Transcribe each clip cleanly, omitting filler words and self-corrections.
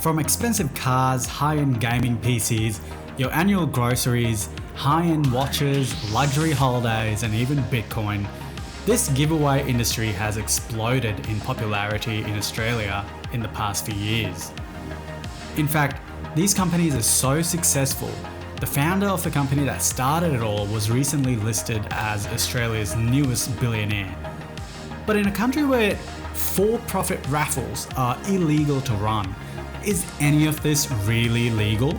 From expensive cars, high-end gaming PCs, your annual groceries, high-end watches, luxury holidays, and even Bitcoin, this giveaway industry has exploded in popularity in Australia in the past few years. In fact, these companies are so successful, the founder of the company that started it all was recently listed as Australia's newest billionaire. But in a country where for-profit raffles are illegal to run, is any of this really legal?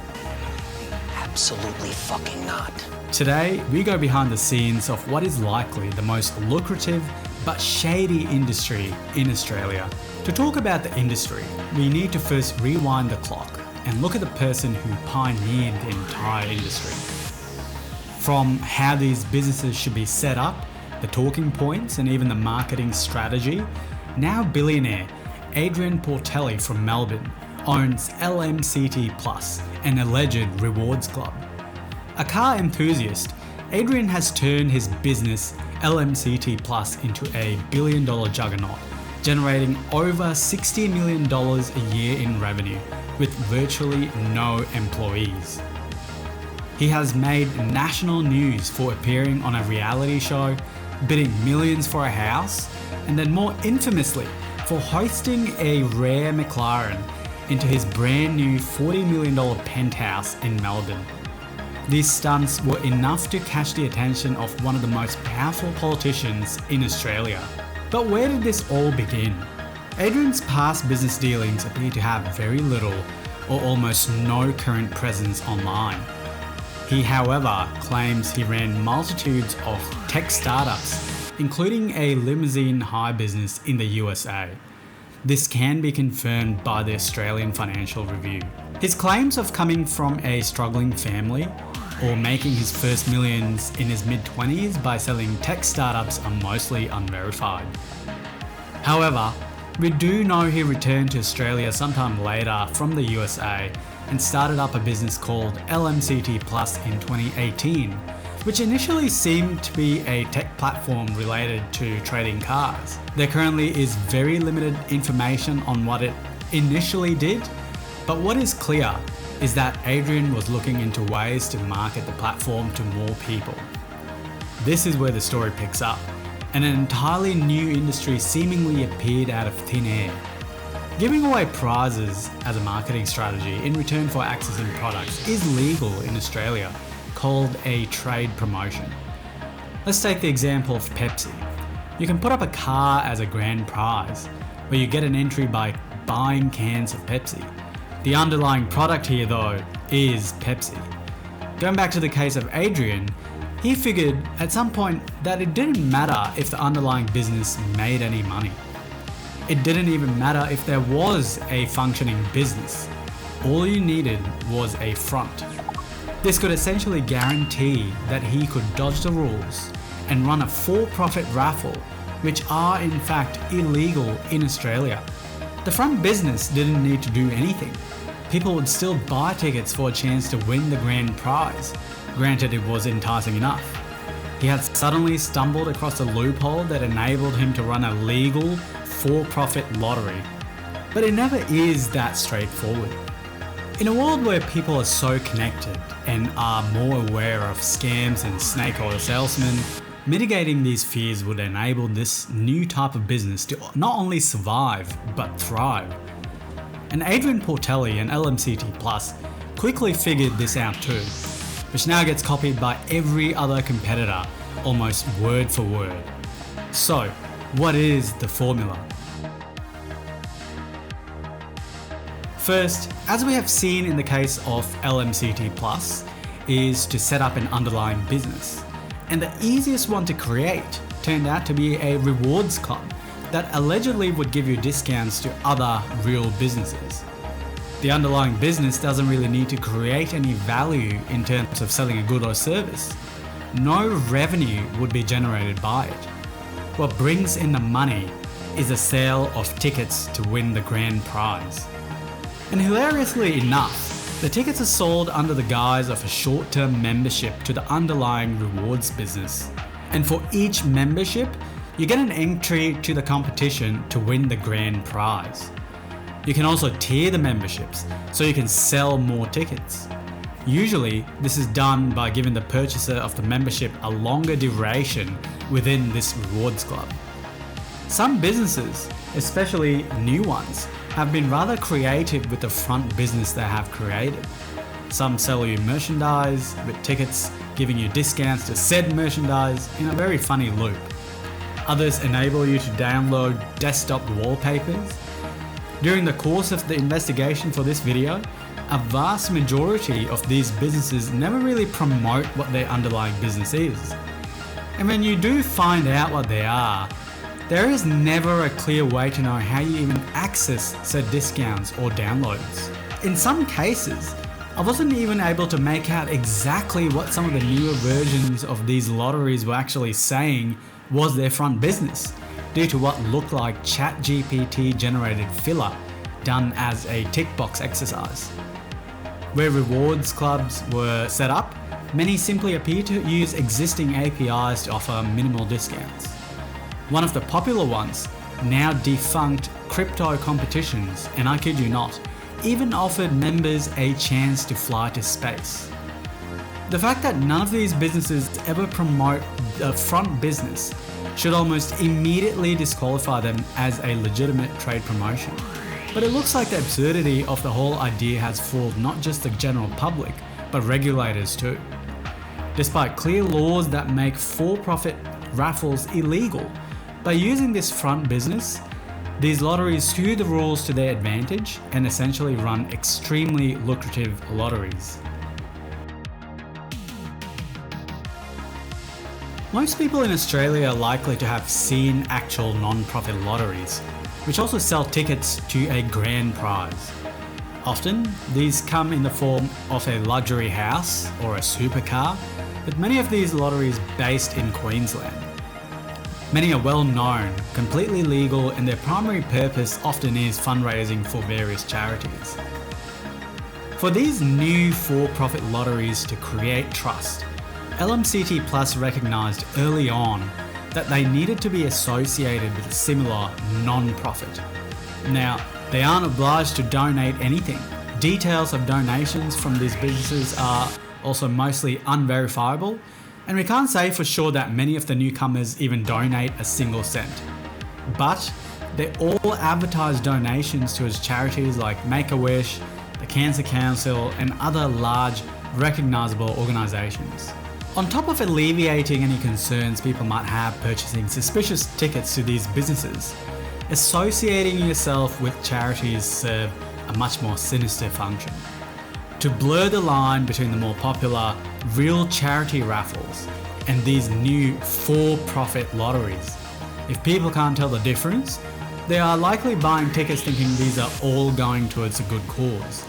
Absolutely fucking not. Today, we go behind the scenes of what is likely the most lucrative but shady industry in Australia. To talk about the industry, we need to first rewind the clock and look at the person who pioneered the entire industry. From how these businesses should be set up, the talking points, and even the marketing strategy, now billionaire Adrian Portelli from Melbourne owns LMCT Plus, an alleged rewards club. A car enthusiast, Adrian has turned his business LMCT Plus into a billion-dollar juggernaut, generating over $60 million a year in revenue with virtually no employees. He has made national news for appearing on a reality show, bidding millions for a house, and then more infamously for hosting a rare McLaren into his brand new $40 million penthouse in Melbourne. These stunts were enough to catch the attention of one of the most powerful politicians in Australia. But where did this all begin? Adrian's past business dealings appear to have very little or almost no current presence online. He, however, claims he ran multitudes of tech startups, including a limousine hire business in the USA. This can be confirmed by the Australian Financial Review. His claims of coming from a struggling family or making his first millions in his mid-20s by selling tech startups are mostly unverified. However, we do know he returned to Australia sometime later from the USA and started up a business called LMCT Plus in 2018, which initially seemed to be a tech platform related to trading cars. There currently is very limited information on what it initially did, but what is clear is that Adrian was looking into ways to market the platform to more people. This is where the story picks up, and an entirely new industry seemingly appeared out of thin air. Giving away prizes as a marketing strategy in return for accessing products is legal in Australia, called a trade promotion. Let's take the example of Pepsi. You can put up a car as a grand prize, where you get an entry by buying cans of Pepsi. The underlying product here though is Pepsi. Going back to the case of Adrian, he figured at some point that it didn't matter if the underlying business made any money. It didn't even matter if there was a functioning business. All you needed was a front. This could essentially guarantee that he could dodge the rules and run a for-profit raffle, which are in fact illegal in Australia. The front business didn't need to do anything. People would still buy tickets for a chance to win the grand prize, granted it was enticing enough. He had suddenly stumbled across a loophole that enabled him to run a legal, for-profit lottery. But it never is that straightforward. In a world where people are so connected and are more aware of scams and snake oil salesmen, mitigating these fears would enable this new type of business to not only survive, but thrive. And Adrian Portelli and LMCT Plus quickly figured this out too, which now gets copied by every other competitor, almost word for word. So, what is the formula? First, as we have seen in the case of LMCT Plus, is to set up an underlying business. And the easiest one to create turned out to be a rewards club that allegedly would give you discounts to other real businesses. The underlying business doesn't really need to create any value in terms of selling a good or service. No revenue would be generated by it. What brings in the money is the sale of tickets to win the grand prize. And hilariously enough, the tickets are sold under the guise of a short-term membership to the underlying rewards business. And for each membership, you get an entry to the competition to win the grand prize. You can also tier the memberships so you can sell more tickets. Usually, this is done by giving the purchaser of the membership a longer duration within this rewards club. Some businesses, especially new ones, have been rather creative with the front business they have created. Some sell you merchandise with tickets, giving you discounts to said merchandise in a very funny loop. Others enable you to download desktop wallpapers. During the course of the investigation for this video, a vast majority of these businesses never really promote what their underlying business is. And when you do find out what they are, there is never a clear way to know how you even access said discounts or downloads. In some cases, I wasn't even able to make out exactly what some of the newer versions of these lotteries were actually saying was their front business, due to what looked like ChatGPT generated filler done as a tick box exercise. Where rewards clubs were set up, many simply appear to use existing APIs to offer minimal discounts. One of the popular ones, now defunct crypto competitions, and I kid you not, even offered members a chance to fly to space. The fact that none of these businesses ever promote the front business should almost immediately disqualify them as a legitimate trade promotion. But it looks like the absurdity of the whole idea has fooled not just the general public, but regulators too. Despite clear laws that make for-profit raffles illegal, by using this front business, these lotteries skew the rules to their advantage and essentially run extremely lucrative lotteries. Most people in Australia are likely to have seen actual non-profit lotteries, which also sell tickets to a grand prize. Often, these come in the form of a luxury house or a supercar, with many of these lotteries based in Queensland. Many are well known, completely legal, and their primary purpose often is fundraising for various charities. For these new for-profit lotteries to create trust, LMCT Plus recognised early on that they needed to be associated with a similar non-profit. Now, they aren't obliged to donate anything. Details of donations from these businesses are also mostly unverifiable, and we can't say for sure that many of the newcomers even donate a single cent. But they all advertise donations to charities like Make-A-Wish, the Cancer Council, and other large recognisable organisations. On top of alleviating any concerns people might have purchasing suspicious tickets to these businesses, associating yourself with charities serve a much more sinister function: to blur the line between the more popular real charity raffles and these new for-profit lotteries. If people can't tell the difference, they are likely buying tickets thinking these are all going towards a good cause.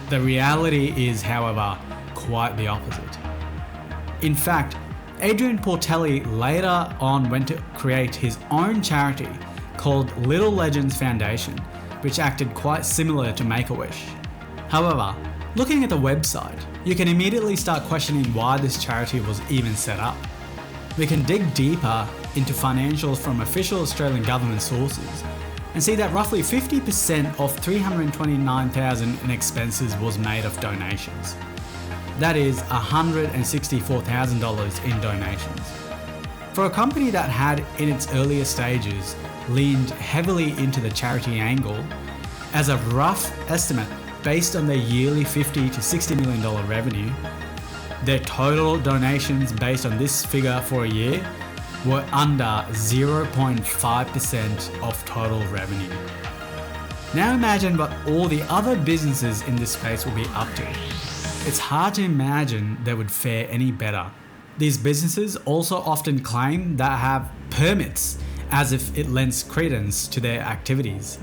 The reality is, however, quite the opposite. In fact, Adrian Portelli later on went to create his own charity called Little Legends Foundation, which acted quite similar to Make-A-Wish. However, looking at the website, you can immediately start questioning why this charity was even set up. We can dig deeper into financials from official Australian government sources and see that roughly 50% of $329,000 in expenses was made of donations. That is $164,000 in donations. For a company that had, in its earlier stages, leaned heavily into the charity angle, as a rough estimate based on their yearly $50 to $60 million revenue, their total donations based on this figure for a year were under 0.5% of total revenue. Now imagine what all the other businesses in this space will be up to. It's hard to imagine they would fare any better. These businesses also often claim that have permits, as if it lends credence to their activities.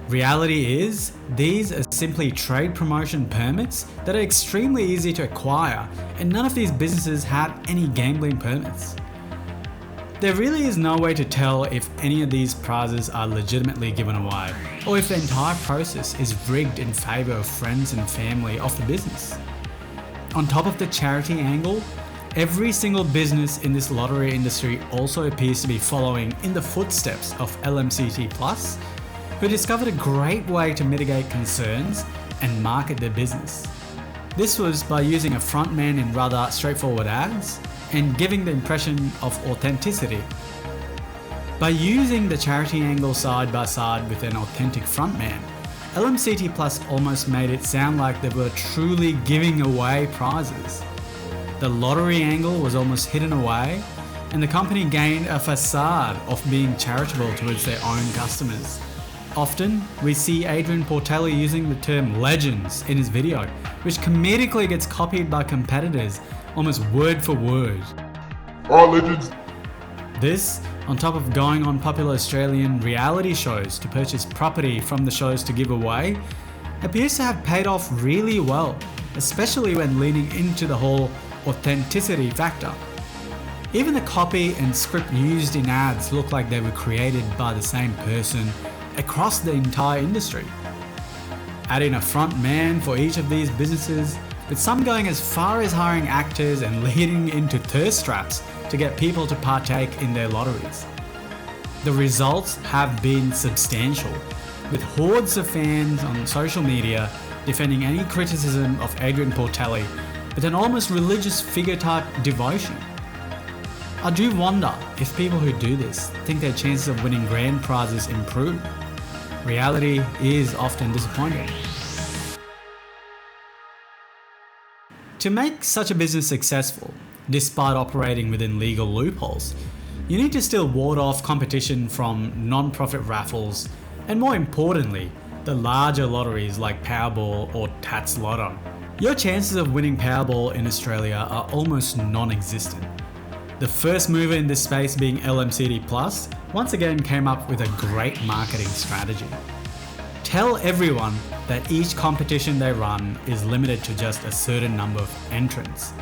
Reality is, these are simply trade promotion permits that are extremely easy to acquire, and none of these businesses had any gambling permits. There really is no way to tell if any of these prizes are legitimately given away, or if the entire process is rigged in favour of friends and family of the business. On top of the charity angle, every single business in this lottery industry also appears to be following in the footsteps of LMCT Plus who discovered a great way to mitigate concerns and market their business. This was by using a frontman in rather straightforward ads and giving the impression of authenticity. By using the charity angle side by side with an authentic frontman, LMCT Plus almost made it sound like they were truly giving away prizes. The lottery angle was almost hidden away, and the company gained a facade of being charitable towards their own customers. Often, we see Adrian Portelli using the term legends in his video, which comedically gets copied by competitors almost word for word. Alright, legends. This, on top of going on popular Australian reality shows to purchase property from the shows to give away, appears to have paid off really well, especially when leaning into the whole authenticity factor. Even the copy and script used in ads look like they were created by the same person across the entire industry. Adding a front man for each of these businesses, with some going as far as hiring actors and leading into thirst traps to get people to partake in their lotteries. The results have been substantial, with hordes of fans on social media defending any criticism of Adrian Portelli with an almost religious figure type devotion. I do wonder if people who do this think their chances of winning grand prizes improve. Reality is often disappointing. To make such a business successful, despite operating within legal loopholes, you need to still ward off competition from non-profit raffles and, more importantly, the larger lotteries like Powerball or Tats Lotto. Your chances of winning Powerball in Australia are almost non-existent. The first mover in this space being LMCT Plus once again came up with a great marketing strategy. Tell everyone that each competition they run is limited to just a certain number of entrants.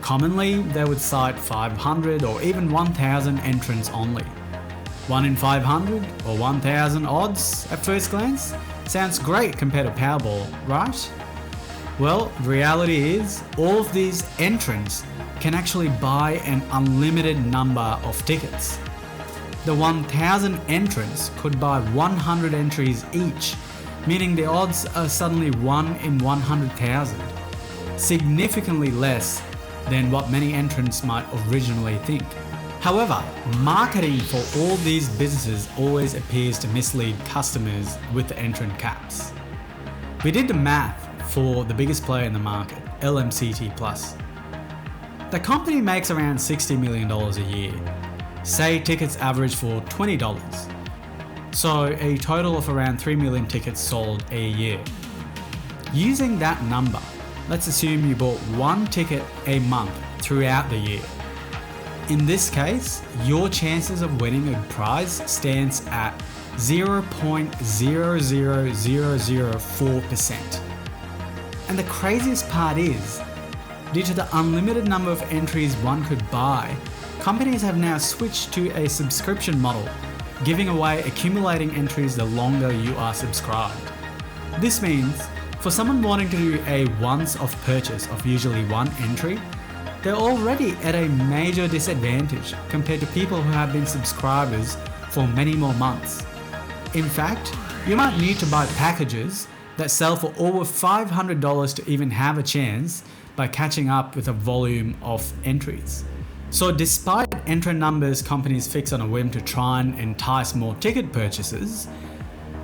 Commonly, they would cite 500 or even 1,000 entrants only. 1 in 500 or 1,000 odds at first glance sounds great compared to Powerball, right? Well, the reality is, all of these entrants can actually buy an unlimited number of tickets. The 1,000 entrants could buy 100 entries each, meaning the odds are suddenly 1 in 100,000, significantly less than what many entrants might originally think. However, marketing for all these businesses always appears to mislead customers with the entrant caps. We did the math for the biggest player in the market, LMCT Plus. The company makes around $60 million a year. Say tickets average for $20. So a total of around 3 million tickets sold a year. Using that number, let's assume you bought one ticket a month throughout the year. In this case, your chances of winning a prize stands at 0.00004%. And the craziest part is, due to the unlimited number of entries one could buy, companies have now switched to a subscription model, giving away accumulating entries the longer you are subscribed. This means, for someone wanting to do a once-off purchase of usually one entry, they're already at a major disadvantage compared to people who have been subscribers for many more months. In fact, you might need to buy packages that sell for over $500 to even have a chance by catching up with a volume of entries. So despite entrant numbers companies fix on a whim to try and entice more ticket purchases,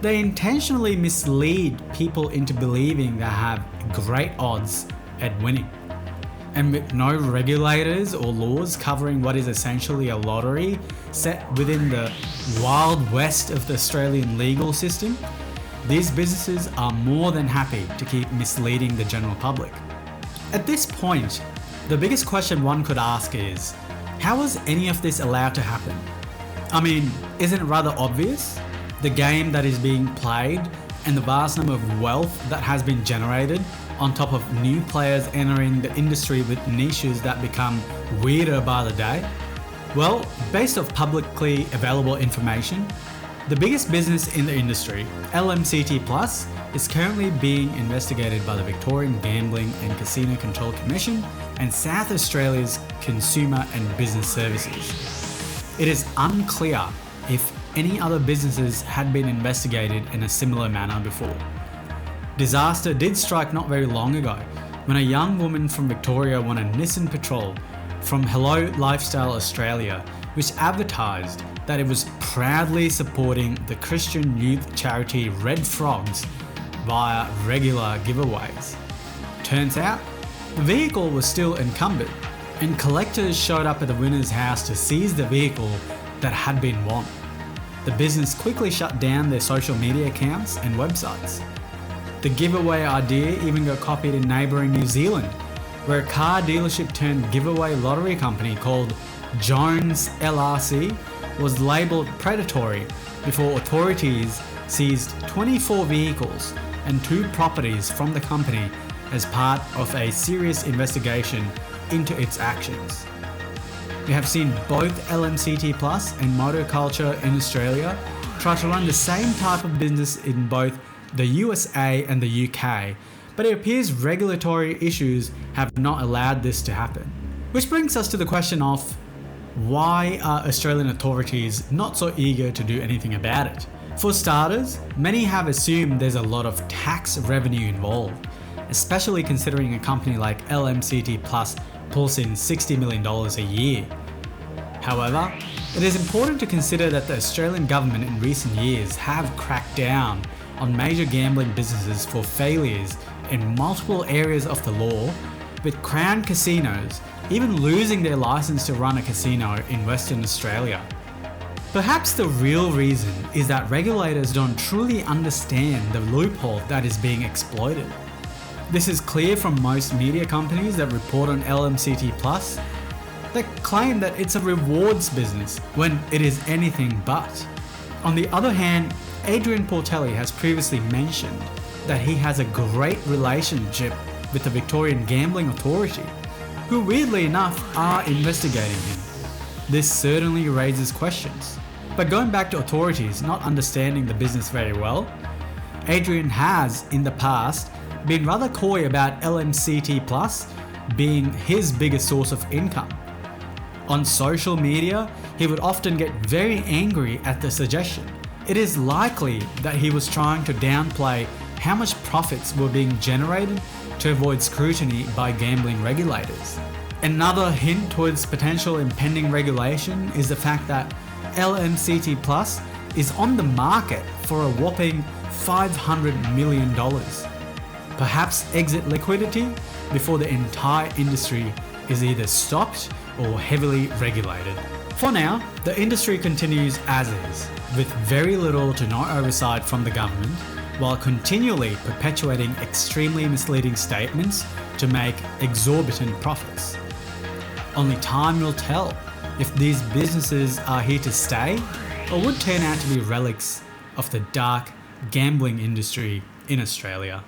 they intentionally mislead people into believing they have great odds at winning. And with no regulators or laws covering what is essentially a lottery set within the wild west of the Australian legal system, these businesses are more than happy to keep misleading the general public. At this point, the biggest question one could ask is, how was any of this allowed to happen? I mean, isn't it rather obvious? The game that is being played and the vast number of wealth that has been generated on top of new players entering the industry with niches that become weirder by the day? Well, based off publicly available information, the biggest business in the industry, LMCT Plus, is currently being investigated by the Victorian Gambling and Casino Control Commission and South Australia's Consumer and Business Services. It is unclear if any other businesses had been investigated in a similar manner before. Disaster did strike not very long ago when a young woman from Victoria won a Nissan Patrol from Hello Lifestyle Australia, which advertised that it was proudly supporting the Christian youth charity Red Frogs via regular giveaways. Turns out, the vehicle was still encumbered, and collectors showed up at the winner's house to seize the vehicle that had been won. The business quickly shut down their social media accounts and websites. The giveaway idea even got copied in neighbouring New Zealand, where a car dealership turned giveaway lottery company called Jones LRC was labelled predatory before authorities seized 24 vehicles and 2 properties from the company as part of a serious investigation into its actions. We have seen both LMCT Plus and motoculture in Australia try to run the same type of business in both the USA and the UK, but it appears regulatory issues have not allowed this to happen. Which brings us to the question of, why are Australian authorities not so eager to do anything about it? For starters, many have assumed there's a lot of tax revenue involved, especially considering a company like LMCT Plus pulls in $60 million a year. However, it is important to consider that the Australian government in recent years have cracked down on major gambling businesses for failures in multiple areas of the law, with Crown casinos even losing their license to run a casino in Western Australia. Perhaps the real reason is that regulators don't truly understand the loophole that is being exploited. This is clear from most media companies that report on LMCT Plus that claim that it's a rewards business when it is anything but. On the other hand, Adrian Portelli has previously mentioned that he has a great relationship with the Victorian Gambling Authority, who weirdly enough are investigating him. This certainly raises questions. But going back to authorities not understanding the business very well, Adrian has, in the past, been rather coy about LMCT Plus being his biggest source of income. On social media, he would often get very angry at the suggestion. It is likely that he was trying to downplay how much profits were being generated to avoid scrutiny by gambling regulators. Another hint towards potential impending regulation is the fact that LMCT Plus is on the market for a whopping $500 million. Perhaps exit liquidity before the entire industry is either stopped or heavily regulated. For now, the industry continues as is, with very little to no oversight from the government, while continually perpetuating extremely misleading statements to make exorbitant profits. Only time will tell if these businesses are here to stay or would turn out to be relics of the dark gambling industry in Australia.